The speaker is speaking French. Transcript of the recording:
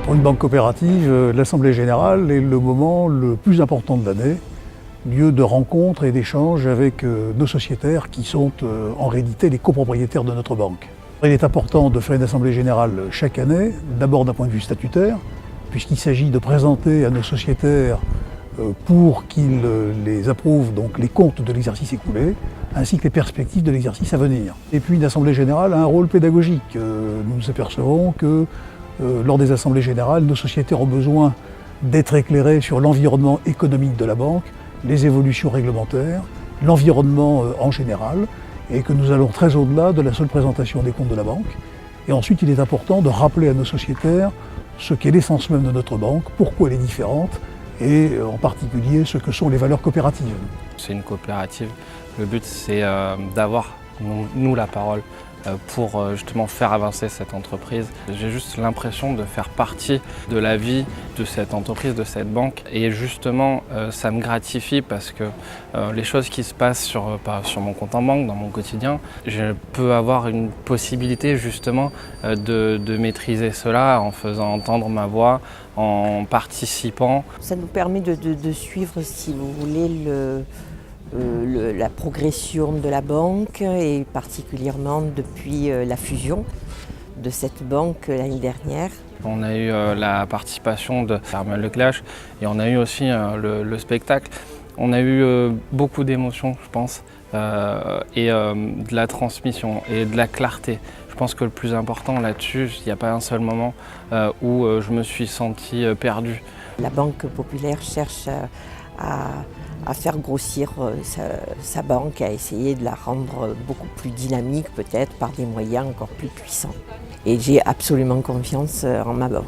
Pour une banque coopérative, l'Assemblée générale est le moment le plus important de l'année, lieu de rencontres et d'échanges avec nos sociétaires qui sont en réalité les copropriétaires de notre banque. Il est important de faire une Assemblée générale chaque année, d'abord d'un point de vue statutaire, puisqu'il s'agit de présenter à nos sociétaires pour qu'ils les approuvent donc les comptes de l'exercice écoulé, ainsi que les perspectives de l'exercice à venir. Et puis une Assemblée générale a un rôle pédagogique. Nous nous apercevons que lors des assemblées générales, nos sociétaires ont besoin d'être éclairés sur l'environnement économique de la banque, les évolutions réglementaires, l'environnement en général, et que nous allons très au-delà de la seule présentation des comptes de la banque. Et ensuite, il est important de rappeler à nos sociétaires ce qu'est l'essence même de notre banque, pourquoi elle est différente, et en particulier ce que sont les valeurs coopératives. C'est une coopérative. Le but, c'est d'avoir, nous, la parole pour justement faire avancer cette entreprise. J'ai juste l'impression de faire partie de la vie de cette entreprise, de cette banque. Et justement, ça me gratifie parce que les choses qui se passent sur mon compte en banque, dans mon quotidien, je peux avoir une possibilité justement de maîtriser cela en faisant entendre ma voix, en participant. Ça nous permet de suivre, si vous voulez, la progression de la banque et particulièrement depuis la fusion de cette banque l'année dernière. On a eu la participation de Armel Leclache et on a eu aussi le spectacle. On a eu beaucoup d'émotions, je pense, et de la transmission et de la clarté. Je pense que le plus important là-dessus, il n'y a pas un seul moment où je me suis senti perdu. La Banque populaire cherche à faire grossir sa banque, à essayer de la rendre beaucoup plus dynamique peut-être par des moyens encore plus puissants. Et j'ai absolument confiance en ma banque.